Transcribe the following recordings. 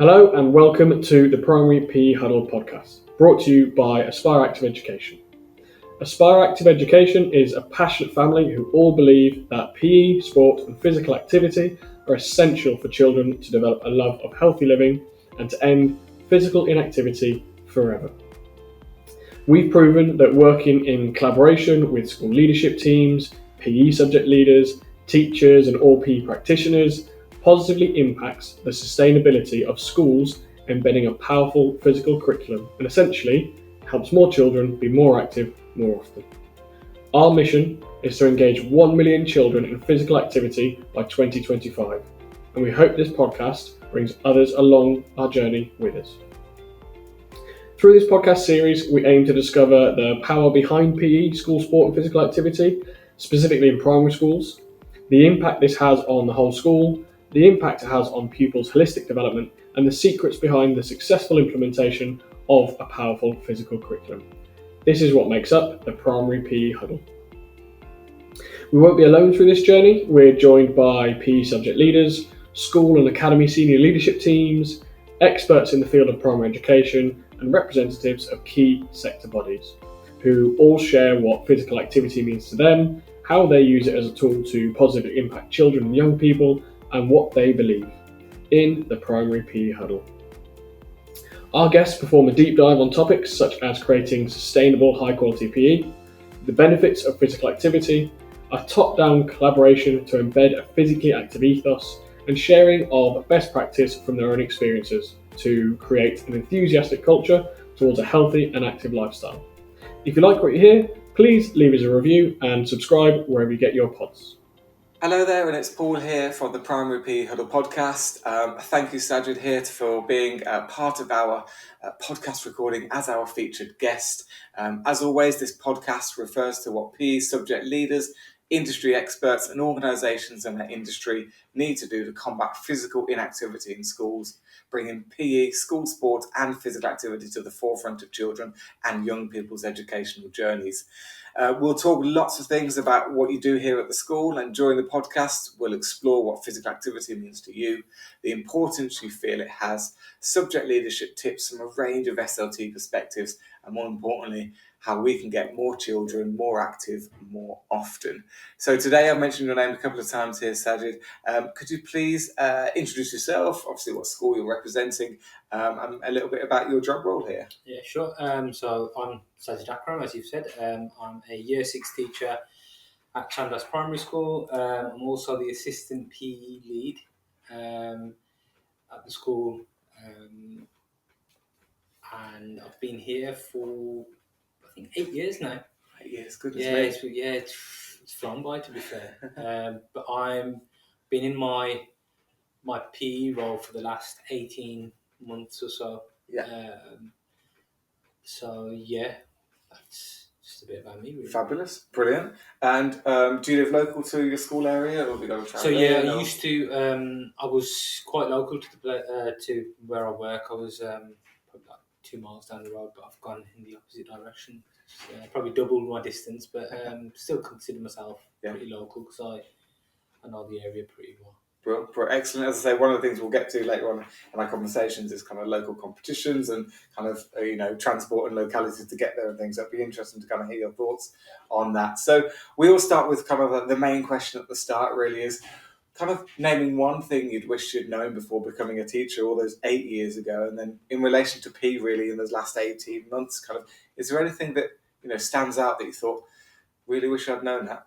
Hello and welcome to the Primary PE Huddle podcast, brought to you by Aspire Active Education. Aspire Active Education is a passionate family who all believe that PE, sport and physical activity are essential for children to develop a love of healthy living and to end physical inactivity forever. We've proven that working in collaboration with school leadership teams, PE subject leaders, teachers and all PE practitioners positively impacts the sustainability of schools embedding a powerful physical curriculum and essentially helps more children be more active more often. Our mission is to engage 1 million children in physical activity by 2025, and we hope this podcast brings others along our journey with us. Through this podcast series, we aim to discover the power behind PE, school sport and physical activity, specifically in primary schools, the impact this has on the whole school, the impact it has on pupils' holistic development, and the secrets behind the successful implementation of a powerful physical curriculum. This is what makes up the Primary PE Huddle. We won't be alone through this journey. We're joined by PE subject leaders, school and academy senior leadership teams, experts in the field of primary education, and representatives of key sector bodies, who all share what physical activity means to them, how they use it as a tool to positively impact children and young people, and what they believe in the Primary PE Huddle. Our guests perform a deep dive on topics such as creating sustainable high-quality PE, the benefits of physical activity, a top-down collaboration to embed a physically active ethos, and sharing of best practice from their own experiences to create an enthusiastic culture towards a healthy and active lifestyle. If you like what you hear, please leave us a review and subscribe wherever you get your pods. Hello there, and it's Paul here from the Primary PE Huddle podcast. Thank you, Sajid, here for being part of our podcast recording as our featured guest. As always, this podcast refers to what PE subject leaders, industry experts and organisations in the industry need to do to combat physical inactivity in schools, bringing PE, school sport and physical activity to the forefront of children and young people's educational journeys. We'll talk lots of things about what you do here at the school, and during the podcast we'll explore what physical activity means to you, the importance you feel it has, subject leadership tips from a range of SLT perspectives, and more importantly, how we can get more children more active more often. So today I've mentioned your name a couple of times here, Sajid. Could you please introduce yourself, obviously what school you're representing, and a little bit about your job role here? Yeah, sure. So I'm Sajid Akram, as you've said. I'm a Year 6 teacher at Chandos Primary School. I'm also the assistant PE lead at the school. And I've been here for, I think, 8 years now. 8 years, good. It's flown by, to be fair. But I'm been in my PE role for the last 18 months or so. Yeah. So yeah, that's just a bit about me, really. Fabulous, brilliant. And do you live local to your school area, or have you got to travel? So yeah, I used to. I was quite local to to where I work. I was probably like 2 miles down the road, but I've gone in the opposite direction. Probably doubled my distance, but still consider myself pretty local because I know the area pretty well. Excellent. As I say, one of the things we'll get to later on in our conversations is kind of local competitions and kind of transport and localities to get there and things. So it'd be interesting to kind of hear your thoughts on that. So we all start with kind of the main question at the start. Really is kind of naming one thing you'd wish you'd known before becoming a teacher all those 8 years ago, and then in relation to P, really, in those last 18 months, kind of, is there anything that stands out that you thought, really wish I'd known that?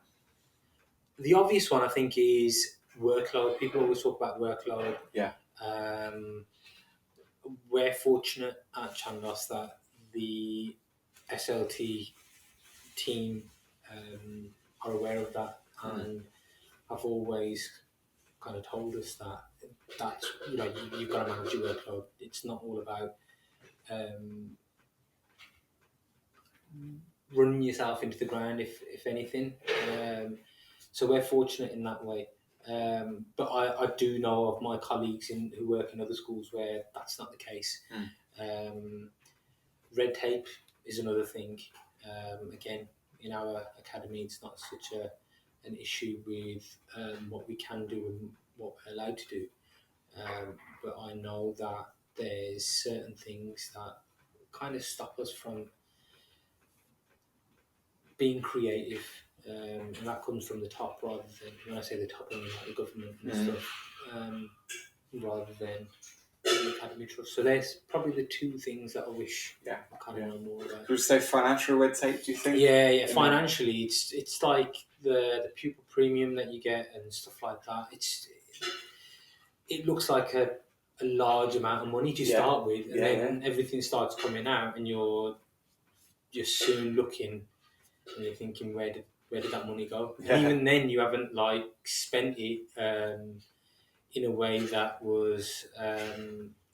The obvious one, I think, is workload. People always talk about workload. Yeah. We're fortunate at Chandos that the SLT team are aware of that and have always kind of told us that you've got to manage your workload. It's not all about running yourself into the ground, if anything. So we're fortunate in that way. But I do know of my colleagues who work in other schools where that's not the case. Red tape is another thing. Again, in our academy, it's not such an issue with what we can do and what we're allowed to do. But I know that there's certain things that kind of stop us from being creative, and that comes from the top rather than, when I say the top, I mean like the government and stuff, rather than the academy trust. So there's probably the two things that I wish I kind of know more about. Would you say financial red tape, do you think? Yeah. Financially, it's like the pupil premium that you get and stuff like that. It looks like a large amount of money to start with, and then everything starts coming out, and you're soon looking and you're thinking, where did that money go? And even then, you haven't like spent it in a way that was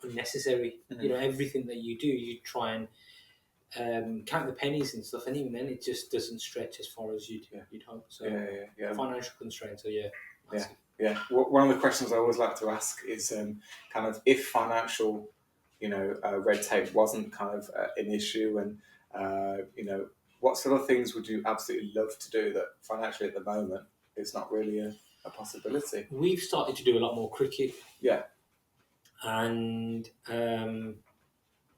unnecessary. You know, everything that you do, you try and count the pennies and stuff, and even then, it just doesn't stretch as far as you'd hope. So financial constraints are massive. Yeah. One of the questions I always like to ask is kind of if financial, red tape wasn't kind of an issue, and what sort of things would you absolutely love to do that financially at the moment is not really a possibility? We've started to do a lot more cricket. Yeah. And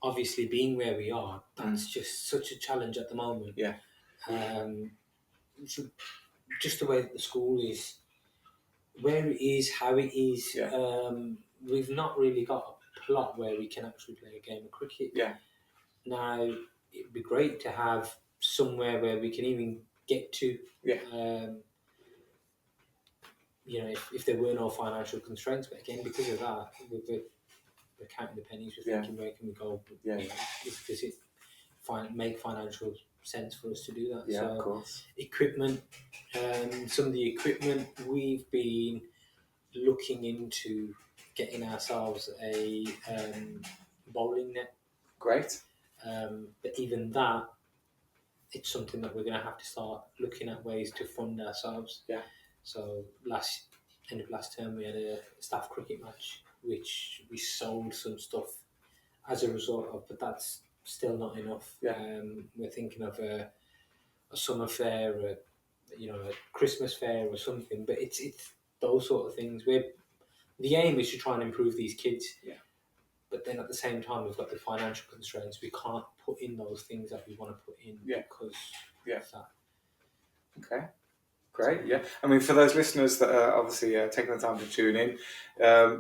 obviously, being where we are, that's just such a challenge at the moment. Yeah. So just the way that the school is, where it is, how it is, we've not really got a plot where we can actually play a game of cricket. Yeah. Now, it'd be great to have somewhere where we can even get to. Yeah. If there were no financial constraints, but again, because of that, we're counting the pennies. We're thinking, where can we go? Does it make financial sense for us to do that? Yeah, so, of course. Equipment, some of the equipment, we've been looking into getting ourselves a bowling net. Great. But even that, it's something that we're going to have to start looking at ways to fund ourselves. Yeah. So end of last term, we had a staff cricket match, which we sold some stuff as a result of, but that's still not enough. Yeah. We're thinking of a summer fair, a Christmas fair or something, but it's those sort of things. The aim is to try and improve these kids. Yeah. But then at the same time, we've got the financial constraints. We can't put in those things that we want to put in because of that. Okay. Great, yeah. I mean, for those listeners that are obviously taking the time to tune in,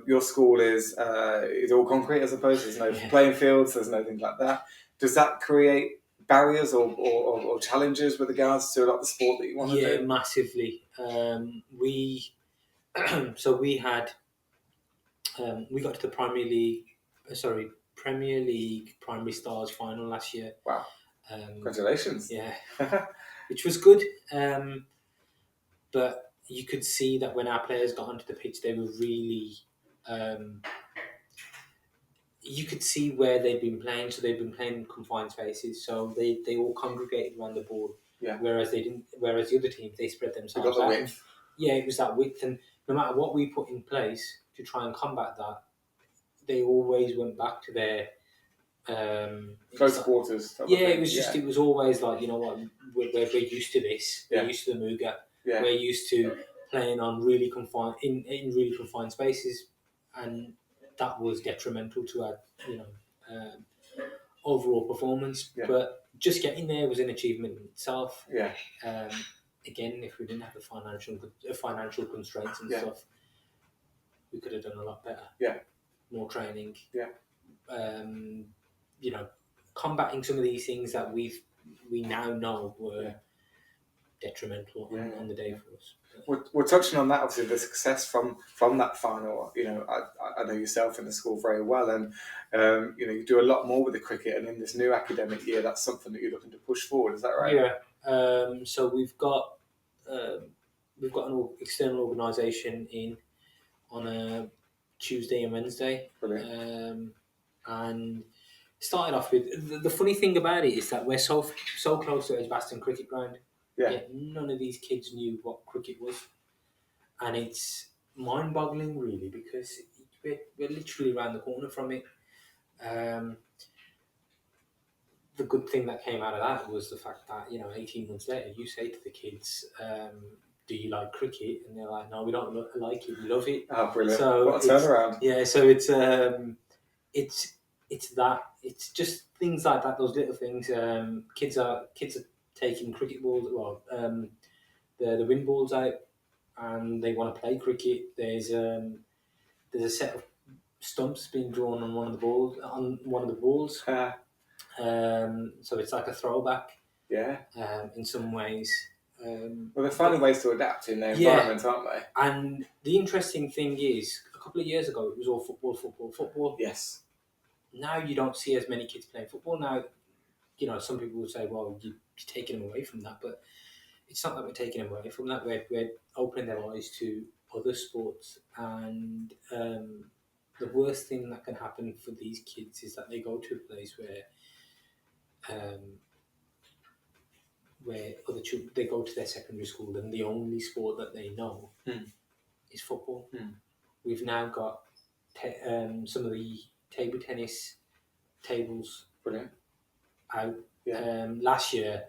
your school is all concrete, I suppose. There's no playing fields, there's nothing like that. Does that create barriers or challenges with regards to a lot of the sport that you want to do? Yeah, massively. We got to the Premier League Primary Stars final last year. Wow. Congratulations. Yeah, which was good. But you could see that when our players got onto the pitch, they were really... you could see where they'd been playing. So they'd been playing in confined spaces. So they all congregated around the ball. Yeah. Whereas the other teams, they spread themselves out. The width. Yeah, it was that width. And no matter what we put in place to try and combat that, they always went back to their... close quarters. It was just... It was always like, you know what, we're used to this. We're used to the Muga. Yeah. We're used to playing on really confined in really confined spaces, and that was detrimental to our overall performance. Yeah. But just getting there was an achievement in itself. Yeah. Again, if we didn't have the financial constraints and stuff, we could have done a lot better. Yeah. More training. Yeah. Combating some of these things that we now know were detrimental on the day for us. We're touching on that, obviously, the success from that final. I know yourself in the school very well, and you do a lot more with the cricket. And in this new academic year, that's something that you're looking to push forward. Is that right? Yeah. So we've got an external organisation in on a Tuesday and Wednesday. Brilliant. And started off with the funny thing about it is that we're so close to Edgbaston cricket ground. Yeah. Yet none of these kids knew what cricket was, and it's mind-boggling, really, because we're literally around the corner from it. The good thing that came out of that was the fact that 18 months later, you say to the kids, "Do you like cricket?" And they're like, "No, we don't like it. We love it." Oh, brilliant! So what a turnaround! Yeah, so it's it's just things like that. Those little things. Kids are taking cricket balls. The wind balls out, and they want to play cricket. There's a set of stumps being drawn on one of the balls. So it's like a throwback. Yeah. In some ways. Well, they're finding ways to adapt in their environment, aren't they? And the interesting thing is, a couple of years ago, it was all football. Yes. Now you don't see as many kids playing football. Now, some people will say, well, you're taking them away from that. But it's not that we're taking them away from that. We're opening their eyes to other sports. And the worst thing that can happen for these kids is that they go to a place where other children, they go to their secondary school and the only sport that they know is football. We've now got some of the table tennis tables out. Last year,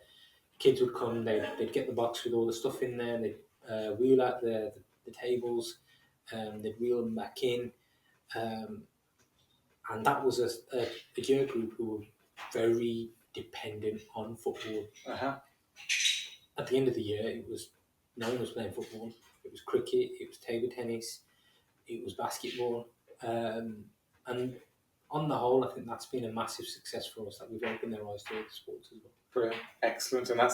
kids would come, they'd get the box with all the stuff in there, they'd wheel out the tables, they'd wheel them back in. And that was a year group who were very dependent on football. At the end of the year, no one was playing football. It was cricket, it was table tennis, it was basketball. And on the whole, I think that's been a massive success for us, that we've opened their eyes to other sports as well. Brilliant, excellent, and that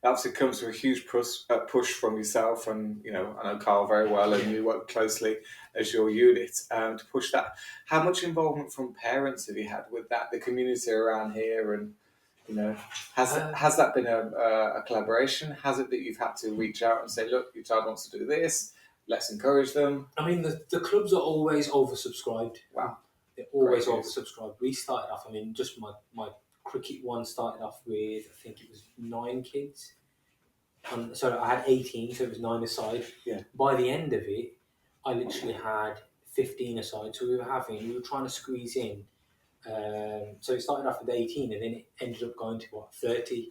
obviously comes from a huge push from yourself, and I know Carl very well, and you work closely as your unit to push that. How much involvement from parents have you had with that? The community around here, and has that been a collaboration? Has it that you've had to reach out and say, look, your child wants to do this, let's encourage them? I mean, the clubs are always oversubscribed. Wow, they're always oversubscribed. We started off. I mean, just my cricket one started off with, I think it was 9 kids. So I had 18, so it was 9 aside. Yeah. By the end of it, I literally had 15 aside. So we were trying to squeeze in. So it started off with 18, and then it ended up going to 30.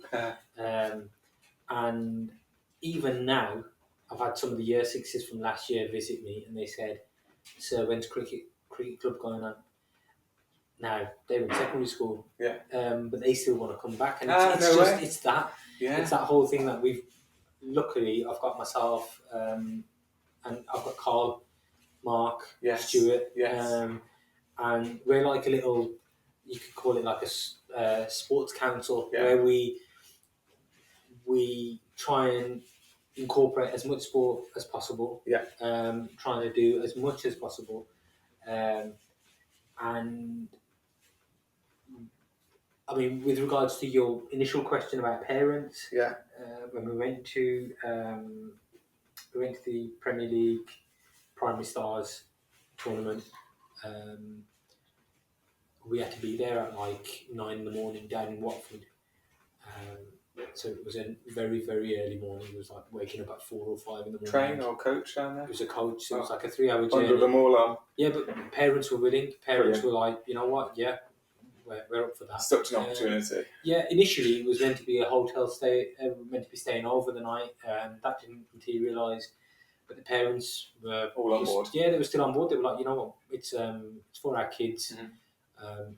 And even now, I've had some of the year 6s from last year visit me, and they said, "Sir, when's cricket club going on?" Now they're in secondary school, but they still want to come back, and it's that whole thing that luckily I've got myself, and I've got Carl, Mark, Stuart, and we're like a little, you could call it like a sports council, where we try and incorporate as much sport as possible, trying to do as much as possible, and I mean, with regards to your initial question about parents, when we went to the Premier League Primary Stars tournament, we had to be there at like 9 a.m. down in Watford. So it was a very, very early morning. It was like waking up at 4 or 5 in the morning. Train or coach down there? It was a coach. So it was like a 3-hour journey. Under them all on. Yeah, but parents were willing. Parents were like, you know what? Yeah, we're up for that. Such an opportunity. Initially it was meant to be a hotel stay. Meant to be staying over the night. That didn't materialise. But the parents were all on board. Yeah, they were still on board. They were like, you know what? It's for our kids.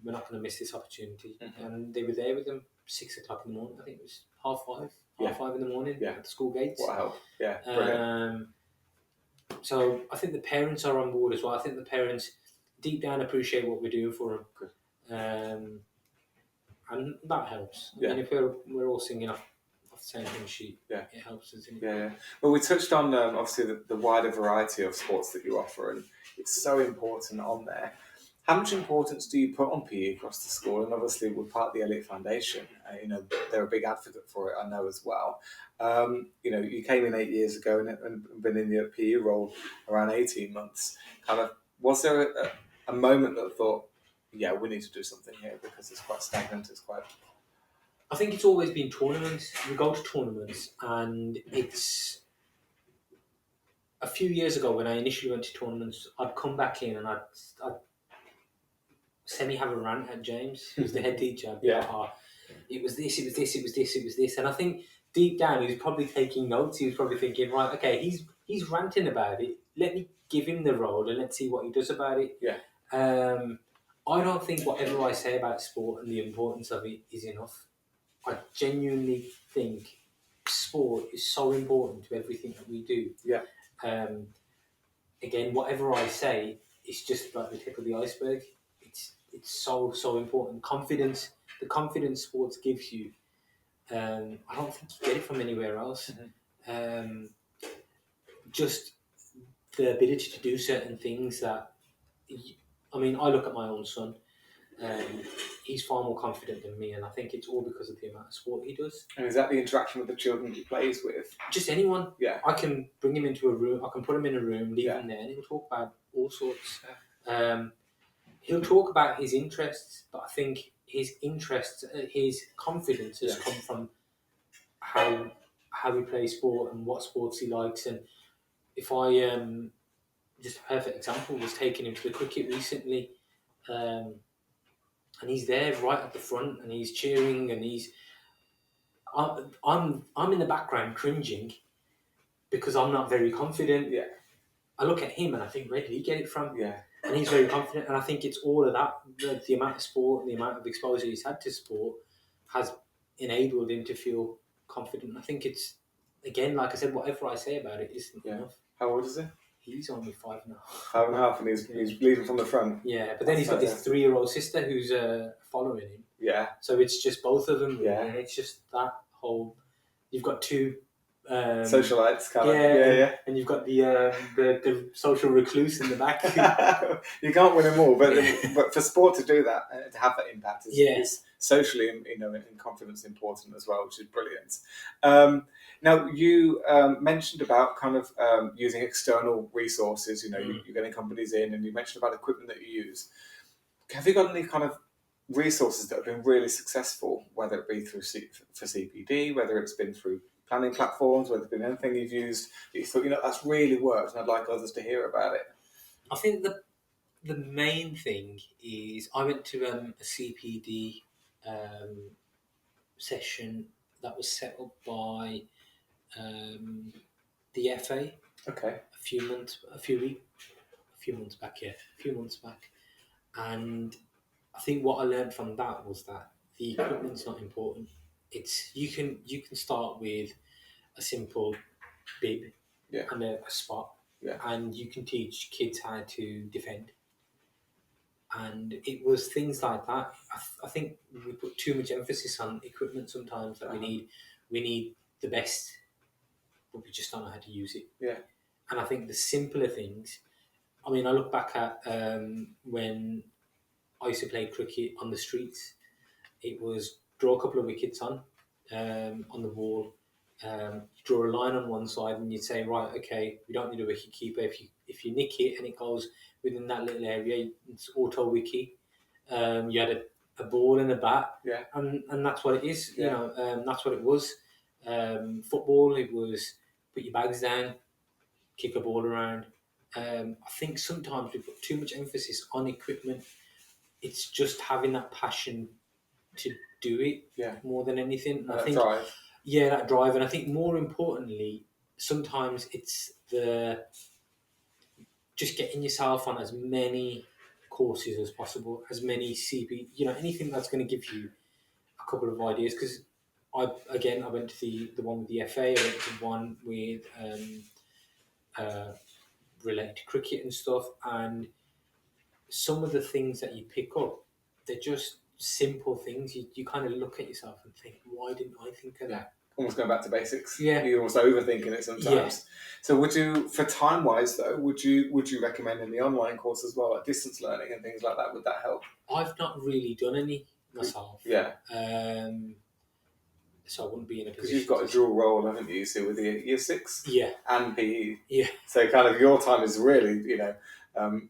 We're not going to miss this opportunity. And they were there with them 6 o'clock in the morning. I think it was 5:30 in the morning at the school gates. Wow. Yeah, brilliant. So I think the parents are on board as well. I think the parents deep down appreciate what we're doing for them. And that helps. And if we're all singing off the same hymn sheet, it helps us. Well, we touched on obviously the wider variety of sports that you offer, and it's so important on there. How much importance do you put on PE across the school? And obviously, we're part of the Elliott Foundation. They're a big advocate for it, I know as well. You came in 8 years ago and been in the PE role around 18 months. Was there a moment that thought, we need to do something here because it's quite stagnant, I think it's always been tournaments. We go to tournaments, and it's a few years ago when I initially went to tournaments, I'd come back in and I'd have a rant at James, who's the head teacher. It was this. And I think deep down he was probably taking notes. He was probably thinking, right, okay, he's ranting about it. Let me give him the role and let's see what he does about it. I don't think whatever I say about sport and the importance of it is enough. I genuinely think sport is so important to everything that we do. Yeah. Again, whatever I say is just like the tip of the iceberg. It's so important. Confidence, the confidence sports gives you. I don't think you get it from anywhere else. Just the ability to do certain things that. I mean, I look at my own son. He's far more confident than me, and I think it's all because of the amount of sport he does. And is that the interaction with the children he plays with? Just anyone. Yeah. I can bring him into a room. I can put him in a room, leave him there, and he'll talk about all sorts. He'll talk about his interests, but I think his interests, his confidence has come from how he plays sport and what sports he likes. And if I just a perfect example was taking him to the cricket recently. And he's there right at the front, and he's cheering, and I'm in the background cringing because I'm not very confident. Yeah. I look at him and I think, where did he get it from? Yeah. And he's very confident, and I think it's all of that. The amount of sport, the amount of exposure he's had to sport, has enabled him to feel confident. I think it's, again, like I said, whatever I say about it isn't enough. How old is he? He's only 5.5. 5.5, and he's leading from the front. Yeah, but then he's got this 3-year-old sister who's following him. Yeah. So it's just both of them. Yeah. And it's just that whole. You've got two. Socialites, kind of. Yeah. And you've got the social recluse in the back. You can't win them all, but for sport to do that, to have that impact, is socially, in confidence important as well, which is brilliant. Now, you mentioned about kind of using external resources. You're getting companies in, and you mentioned about equipment that you use. Have you got any kind of resources that have been really successful, whether it be through for CPD, whether it's been through planning platforms, whether it's been anything you've used that you thought, that's really worked, and I'd like others to hear about it? I think the main thing is I went to a CPD session that was set up by the FA. Okay. A few months back, and I think what I learned from that was that the equipment's not important. It's you can start with a simple bib and a spot, and you can teach kids how to defend. And it was things like that. I think we put too much emphasis on equipment sometimes. That we need the best, but we just don't know how to use it. Yeah. And I think the simpler things. I mean, I look back at when I used to play cricket on the streets. It was draw a couple of wickets on the wall. Draw a line on one side, and you'd say, right, okay, we don't need a wicket keeper. If you nick it and it goes within that little area, it's auto wicket. You had a ball and a bat, and that's what it is. That's what it was. Football, it was put your bags down, kick a ball around. I think sometimes we put too much emphasis on equipment. It's just having that passion to do it more than anything. I think drive. Yeah, that drive. And I think more importantly, sometimes it's just getting yourself on as many courses as possible, as many CP, anything that's going to give you a couple of ideas. Because I went to the one with the FA, I went to one with related to cricket and stuff, and some of the things that you pick up, they're just simple things. You kind of look at yourself and think, why didn't I think of that? Almost going back to basics. Yeah. You're almost overthinking it sometimes. Yeah. So would you, for time-wise though, would you recommend in the online course as well, like distance learning and things like that? Would that help? I've not really done any myself. Yeah. So I wouldn't be in a position. Because you've got a dual role, haven't you? So with the year 6 and PE. Yeah. So kind of your time is really,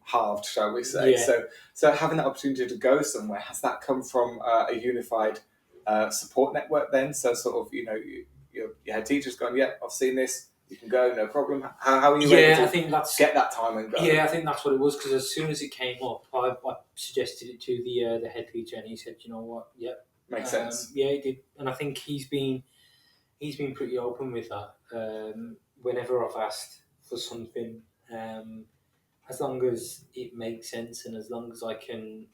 halved, shall we say. Yeah. So having that opportunity to go somewhere, has that come from a unified support network then? So sort of, you had teachers going, I've seen this, you can go, no problem. How are you able to get that time and go? Yeah, I think that's what it was, because as soon as it came up, I suggested it to the head teacher, and he said, you know what, makes sense. Yeah, he did. And I think he's been pretty open with that. Whenever I've asked for something, as long as it makes sense and as long as I can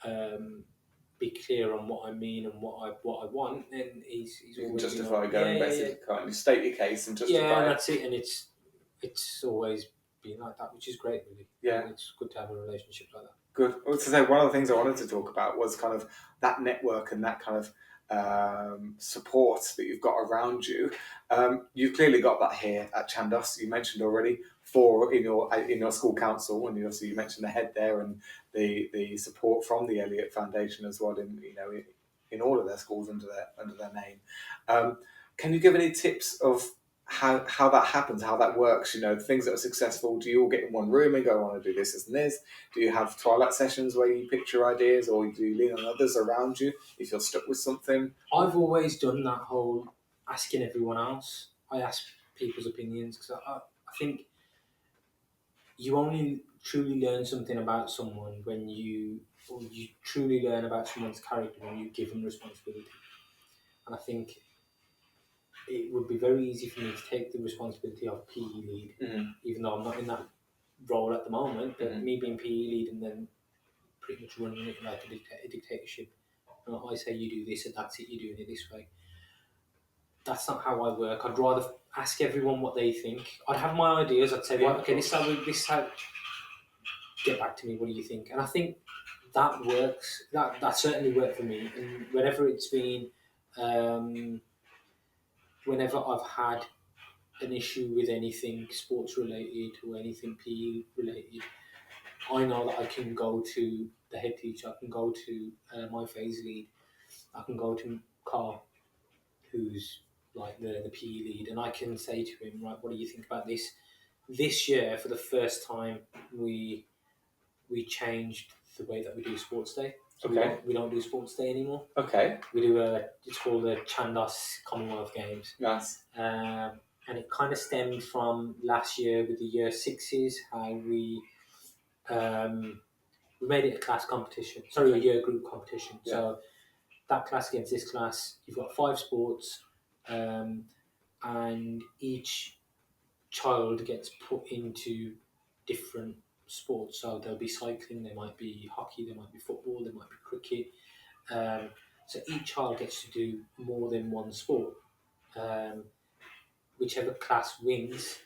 be clear on what I mean and what I want, then he's You can always justify going basically, can't you? State your case and justify and it. that's it. And it's always been like that, which is great, really. Yeah. And it's good to have a relationship like that. Good. Well, to say one of the things I wanted to talk about was kind of that network and that kind of support that you've got around you. You've clearly got that here at Chandos. You mentioned already 4 in your school council, and obviously you mentioned the head there and the support from the Elliott Foundation as well. In all of their schools under their name. Can you give any tips of how that happens, how that works? Things that are successful. Do you all get in one room and go, I want to do this and this? Do you have twilight sessions where you pitch your ideas, or do you lean on others around you if you're stuck with something? I've always done that whole asking everyone else. I ask people's opinions because I think you only truly learn something about someone when you truly learn about someone's character when you give them responsibility. And I think it would be very easy for me to take the responsibility of PE lead, even though I'm not in that role at the moment. But me being PE lead and then pretty much running it like a dictatorship. I say you do this and that's it, you're doing it this way. That's not how I work. I'd rather ask everyone what they think. I'd have my ideas. I'd say, okay, this is how. Get back to me. What do you think? And I think that works. That certainly worked for me. And whenever it's been, whenever I've had an issue with anything sports related or anything PE related, I know that I can go to the head teacher. I can go to my phase lead. I can go to Carl, who's like the PE lead, and I can say to him, right, what do you think about this? This year, for the first time, we changed the way that we do sports day. So we don't do sports day anymore. Okay. We do it's called the Chandos Commonwealth Games. Nice. And it kind of stemmed from last year with the year 6s, how we made it a class competition. Sorry, a year group competition. Yeah. So that class against this class, you've got 5 sports, and each child gets put into different sports. So there'll be cycling, there might be hockey, there might be football, there might be cricket. So each child gets to do more than one sport. Whichever class wins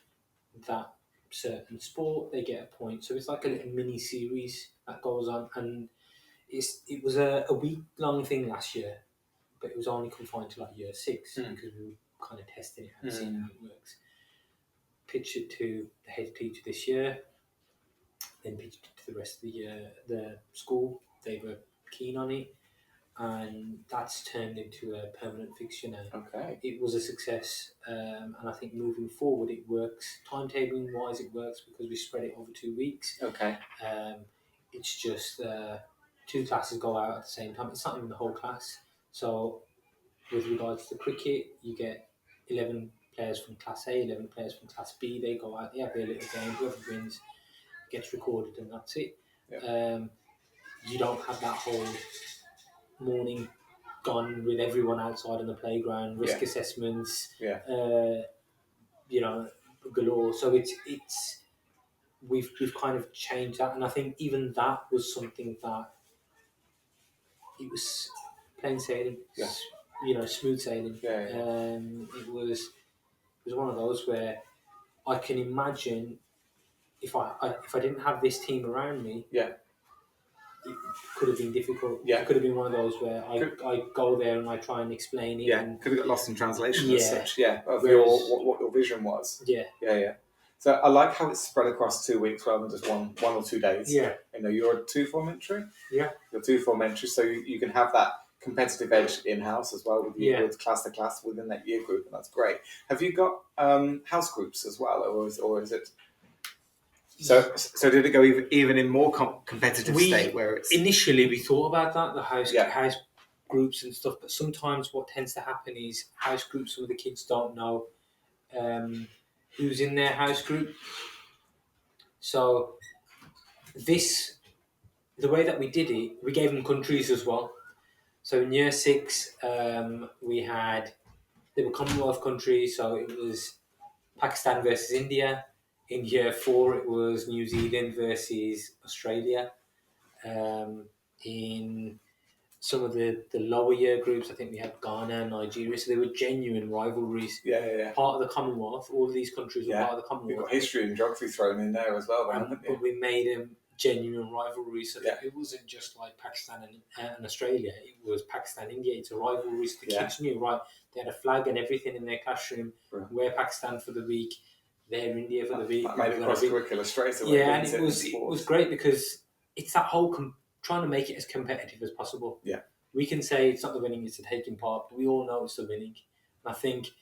that certain sport, they get a point. So it's like a little mini series that goes on, and it was a week-long thing last year, but it was only confined to like year 6 because we were kind of testing it and seeing how it works. Pitched it to the head teacher this year, then pitched it to the rest of the school. They were keen on it, and that's turned into a permanent fixture now. Okay. It was a success, and I think moving forward it works. Timetabling wise, it works because we spread it over 2 weeks. Okay. It's just 2 classes go out at the same time. It's not even the whole class. So with regards to cricket, you get 11 players from Class A, 11 players from Class B. They go out, they have their little game. Whoever wins gets recorded, and that's it. Yep. You don't have that whole morning gone with everyone outside on the playground, risk assessments, galore. So it's we've kind of changed that, and I think even that was something that it was plain sailing, smooth sailing. It was one of those where I can imagine if I didn't have this team around me, it could have been difficult. It could have been one of those where I go there and I try and explain it. And could have got lost in translation as such. Of what your vision was. Yeah. So I like how it's spread across 2 weeks rather than just one or 2 days. Yeah. You're a 2 form entry. Yeah. You're 2 form entry, so you can have that competitive edge in-house as well with class to class within that year group, and that's great. Have you got house groups as well, or is it? So did it go even in more competitive state where it's... Initially we thought about that, the house groups and stuff, but sometimes what tends to happen is house groups, some of the kids don't know who's in their house group. So the way that we did it, we gave them countries as well. So in year 6, they were Commonwealth countries, so it was Pakistan versus India. In year 4, it was New Zealand versus Australia. in some of the lower year groups. I think we had Ghana and Nigeria, so they were genuine rivalries. Yeah. Part of the Commonwealth, all of these countries were part of the We've Commonwealth. got history and geography thrown in there as well, haven't we? But we made them genuine rivalries, so Yeah. it wasn't just like Pakistan and Australia. It was Pakistan, India. It's a rivalry. So the kids knew, right? They had a flag and everything in their classroom. Right. We're Pakistan for the week. They're India for the week. That made it cross-curricular straight away. Yeah, and it was great because it's that whole trying to make it as competitive as possible. Yeah. We can say it's not the winning, it's the taking part, but we all know it's the winning. And I think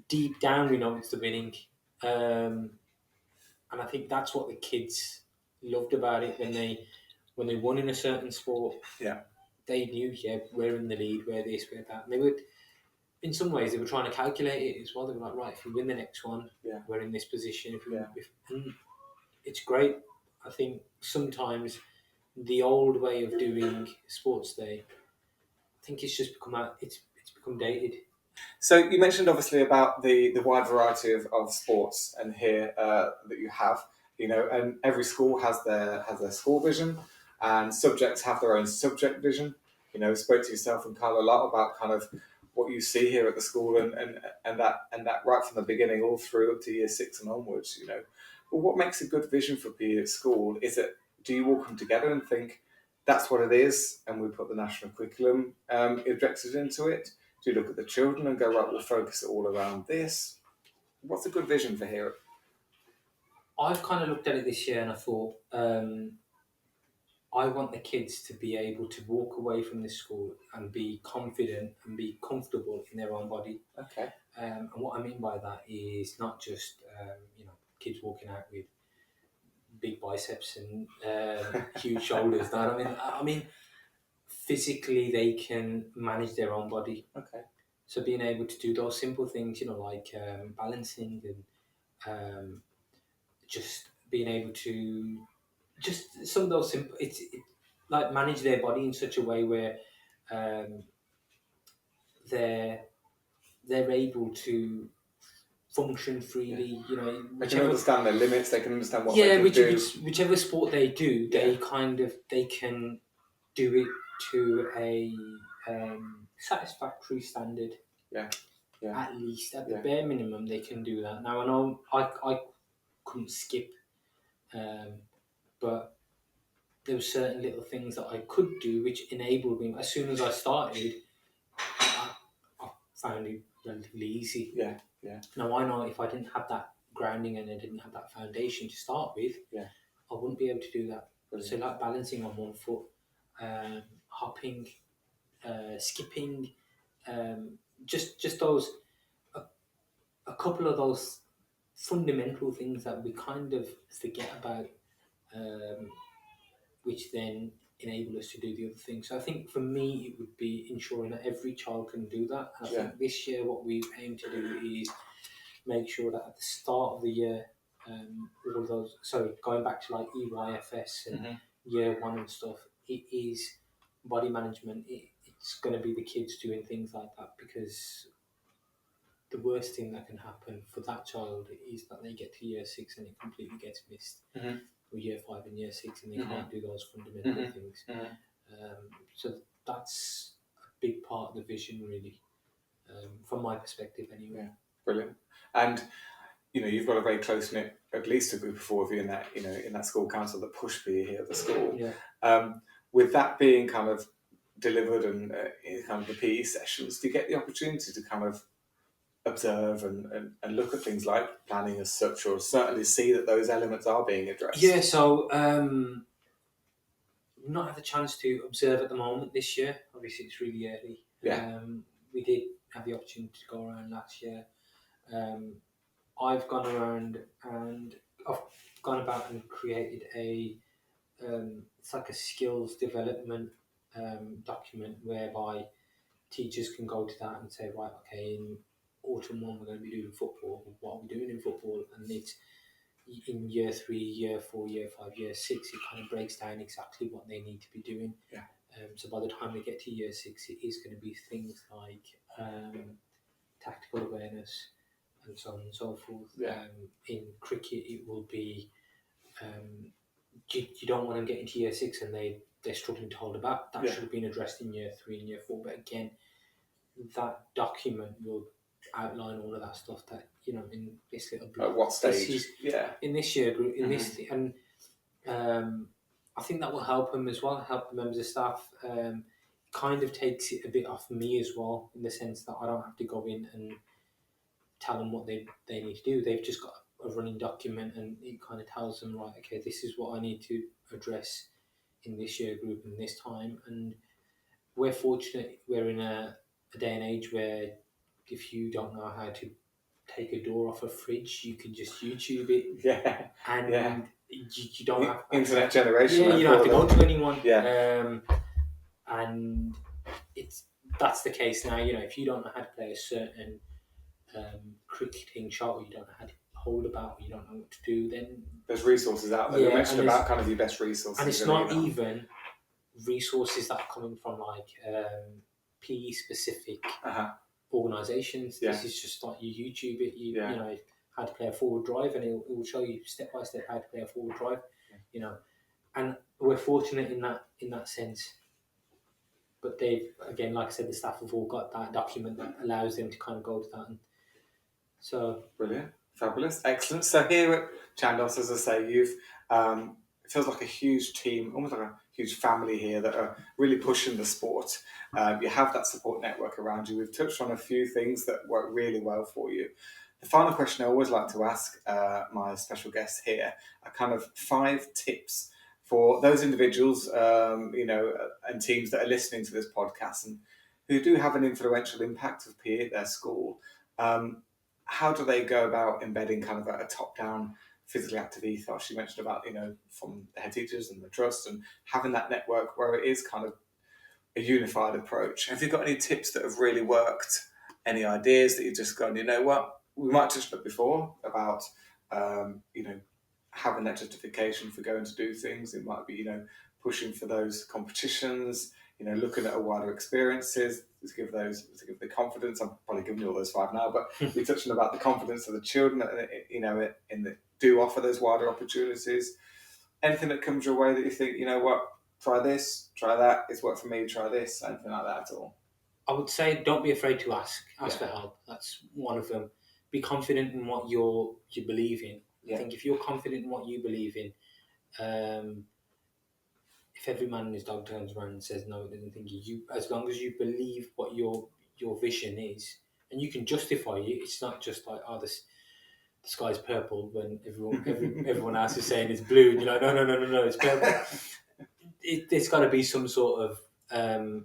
deep down we know it's the winning. And I think that's what the kids loved about it when they won in a certain sport. Yeah. They knew, we're in the lead, we're this, we're that. And they would, in some ways, they were trying to calculate it as well. They were like, right, if we win the next one, we're in this position. And it's great. I think sometimes the old way of doing sports day, I think it's just become dated. So you mentioned obviously about the wide variety of sports and here that you have, and every school has their school vision, and subjects have their own subject vision. Spoke to yourself and Carl a lot about kind of what you see here at the school and that right from the beginning all through up to year 6 and onwards. But what makes a good vision for PE at school? Do you all come together and think that's what it is, and we put the national curriculum objectives into it? Do you look at the children and go, right, we'll focus it all around this? What's a good vision for here? I've kind of looked at it this year and I thought, I want the kids to be able to walk away from this school and be confident and be comfortable in their own body. Okay. And what I mean by that is not just, kids walking out with big biceps and huge shoulders. I mean, physically they can manage their own body. Okay. So being able to do those simple things, like balancing and just being able to just some of those simple, it's like manage their body in such a way where they're able to function freely. They can understand their limits. They can understand what they can do. Whichever sport they do, they can do it to a satisfactory standard. Yeah. At least at the bare minimum, they can do that. Now I know I couldn't skip, but there were certain little things that I could do which enabled me. As soon as I started, I found it relatively easy. Yeah. Now I know if I didn't have that grounding and I didn't have that foundation to start with, I wouldn't be able to do that. Brilliant. So like balancing on one foot, hopping, skipping, just those a couple of those fundamental things that we kind of forget about, which then enable us to do the other things. So I think for me it would be ensuring that every child can do that. And I think this year what we aim to do is make sure that at the start of the year, all of those, so going back to like EYFS and year 1 and stuff, it is body management. It's going to be the kids doing things like that, because the worst thing that can happen for that child is that they get to year 6 and it completely gets missed. Or year 5 and year 6 and they can't do those fundamental things. So that's a big part of the vision, really, from my perspective anyway. Yeah, brilliant. And you've got a very close knit, at least a group of 4 of you in that in that school council that push PE here at the school. Yeah. With that being kind of delivered and in kind of the PE sessions, do you get the opportunity to kind of observe and look at things like planning as such, or certainly see that those elements are being addressed? Yeah, so we've not had the chance to observe at the moment this year. Obviously it's really early. We did have the opportunity to go around last year. I've gone around and I've gone about and created it's like a skills development document whereby teachers can go to that and say, right, okay, in autumn 1 we're going to be doing football. What are we doing in football? And it's in year 3, year 4, year 5, year 6. It kind of breaks down exactly what they need to be doing. So by the time they get to year 6, it is going to be things like tactical awareness and so on and so forth. In cricket, it will be you don't want them getting to year 6 and they're struggling to hold it back. That Yeah. should have been addressed in year 3 and year 4. But again, that document will outline all of that stuff that, in this little At what stage? This is, Yeah. in this year group, in this, and I think that will help them as well, help the members of staff. Kind of takes it a bit off me as well, in the sense that I don't have to go in and tell them what they need to do. They've just got a running document, and it kind of tells them, right, okay, this is what I need to address in this year group in this time. And we're fortunate, we're in a day and age where if you don't know how to take a door off a fridge, you can just YouTube it. Yeah. And you don't have internet generation. Yeah, you don't have to go to anyone. Yeah. And that's the case now. If you don't know how to play a certain cricketing shot, or you don't know how to hold a bat, or you don't know what to do, then there's resources out there. You mentioned about kind of your best resources. And it's not even resources that are coming from like PE specific organisations. Yeah. This is just like you YouTube it, you know, how to play a forward drive, and it will show you step by step how to play a forward drive. And we're fortunate in that sense. But they've, again, like I said, the staff have all got that document that allows them to kind of go to that. And so brilliant, fabulous, excellent. So here at Chandos, as I say, you've it feels like a huge team, almost like a huge family here that are really pushing the sport. You have that support network around you. We've touched on a few things that work really well for you. The final question I always like to ask my special guests here are kind of 5 tips for those individuals, and teams that are listening to this podcast and who do have an influential impact of PE at their school. How do they go about embedding kind of a top-down, physically active ethos? You mentioned about, from the head teachers and the trust and having that network where it is kind of a unified approach. Have you got any tips that have really worked? Any ideas that you've just gone, you know what? We might touch on it before about, having that justification for going to do things. It might be, pushing for those competitions, looking at a wider experiences to give the confidence. I'm probably giving you all those 5 now, but we touched on about the confidence of the children, in the do offer those wider opportunities. Anything that comes your way that you think, you know what, try this, try that, it's worked for me, try this, anything like that at all? I would say don't be afraid to ask for help. That's one of them. Be confident in what you believe in. I think if you're confident in what you believe in, if every man and his dog turns around and says no, it doesn't think you, as long as you believe what your vision is, and you can justify it. It's not just like, the sky's purple when everyone else is saying it's blue, and you're like, no, it's purple. There's got to be some sort of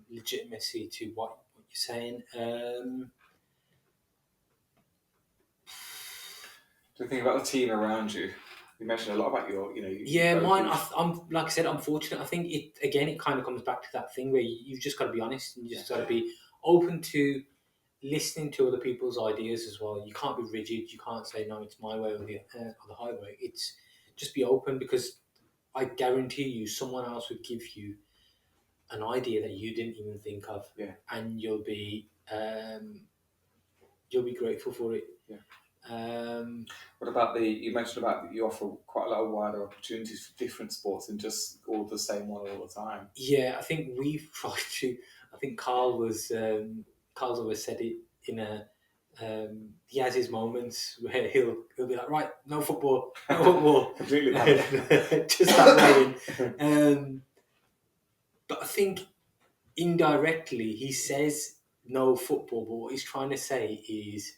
legitimacy to what you're saying. Do you think about the team around you? You mentioned a lot about your, mine. I'm like I said, I'm fortunate. I think it kind of comes back to that thing where you've just got to be honest, and you just got to be open to listening to other people's ideas as well. You can't be rigid. You can't say no, it's my way or the highway. It's just be open, because I guarantee you, someone else would give you an idea that you didn't even think of, and you'll be grateful for it. What about you mentioned about you offer quite a lot of wider opportunities for different sports and just all the same one all the time? Yeah, I think we've tried to. I think Carl's always said it in a. He has his moments where he'll be like, right, no football. Completely just that way. But I think indirectly he says no football, but what he's trying to say is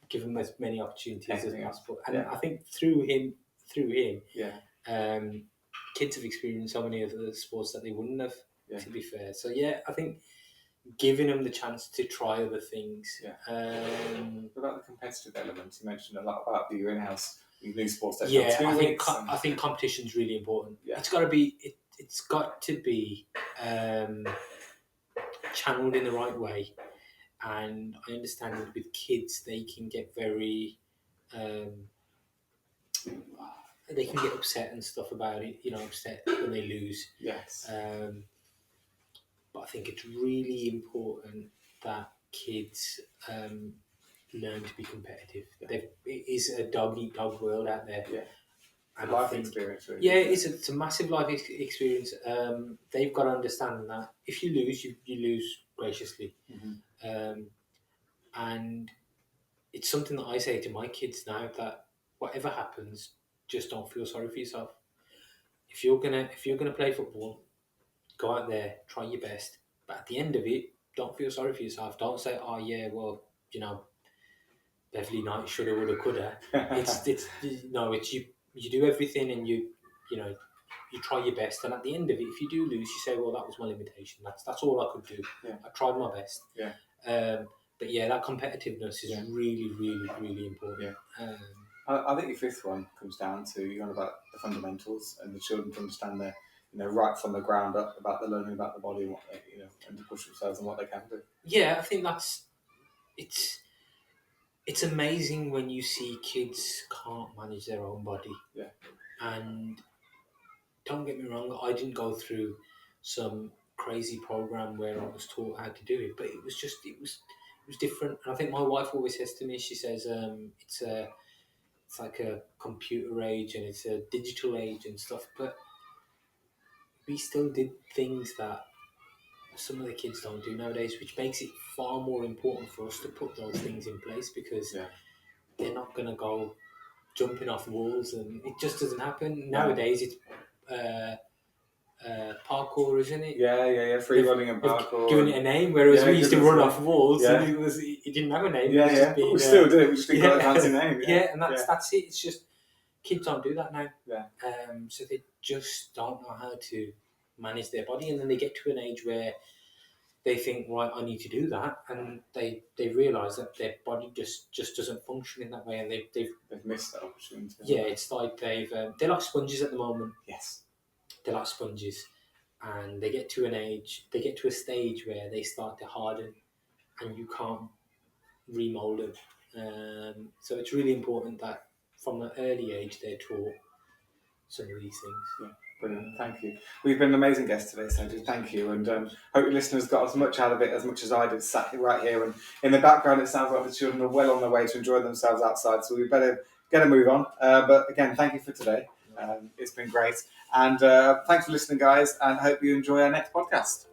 give them as many opportunities as possible. And I think through him, kids have experienced so many of the sports that they wouldn't have, to be fair. So I think giving them the chance to try other things. What about the competitive elements? You mentioned a lot about the in-house new sports. I think competition's really important. It's got to be. It's got to be channeled in the right way. And I understand that with kids, they can get very, they can get upset and stuff about it, upset when they lose. Yes. But I think it's really important that kids learn to be competitive. It is a dog-eat-dog world out there. And life experience, really. Yeah, it's a massive life experience. They've got to understand that if you lose, you lose graciously. And it's something that I say to my kids now, that whatever happens, just don't feel sorry for yourself. If you're gonna play football, go out there, try your best. But at the end of it, don't feel sorry for yourself. Don't say, "Oh yeah, well, Beverly Knight shoulda, woulda, coulda." It's you do everything, and you try your best. And at the end of it, if you do lose, you say, "Well, that was my limitation. That's all I could do. Yeah. I tried my best." Yeah. But yeah, that competitiveness is really, really, really important. Yeah. I think your fifth one comes down to, you're on about the fundamentals and the children to understand their, right from the ground up, about the learning about the body and what they, and to push themselves and what they can do. Yeah, I think it's amazing when you see kids can't manage their own body. Yeah. And don't get me wrong, I didn't go through some crazy program where I was taught how to do it, but it was different. And I think my wife always says to me, she says, it's like a computer age and it's a digital age and stuff, but we still did things that some of the kids don't do nowadays, which makes it far more important for us to put those things in place, because they're not going to go jumping off walls, and it just doesn't happen. Nowadays it's parkour, isn't it? Yeah. Free running and parkour. Giving it a name, whereas we used to run off walls, and it didn't have a name. We still do it. We just didn't got a fancy name. And that's it. It's just kids don't do that now. Yeah. So they just don't know how to manage their body, and then they get to an age where they think, right, I need to do that, and they realise that their body just doesn't function in that way, and they've missed that opportunity. Yeah, it's like they're like sponges at the moment. Yes. They're like sponges, and they get to a stage where they start to harden, and you can't remold them. So it's really important that from an early age they're taught some of these things. Yeah, brilliant. Thank you. We've been an amazing guest today, Sajid. Thank you, and hope your listeners got as much out of it as much as I did, sat right here. And in the background, it sounds like the children are well on their way to enjoy themselves outside. So we better get a move on. But again, thank you for today. It's been great. And thanks for listening, guys, and hope you enjoy our next podcast.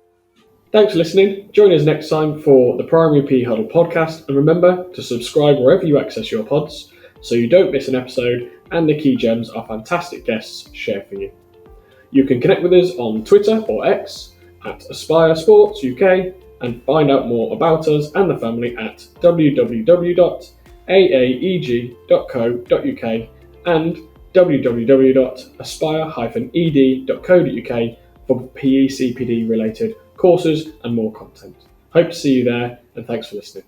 Thanks for listening. Join us next time for the Primary PE Huddle podcast. And remember to subscribe wherever you access your pods so you don't miss an episode and the key gems our fantastic guests share for you. You can connect with us on Twitter or X at Aspire Sports UK and find out more about us and the family at www.aaeg.co.uk and www.aspire-ed.co.uk for PE CPD related courses and more content. Hope to see you there, and thanks for listening.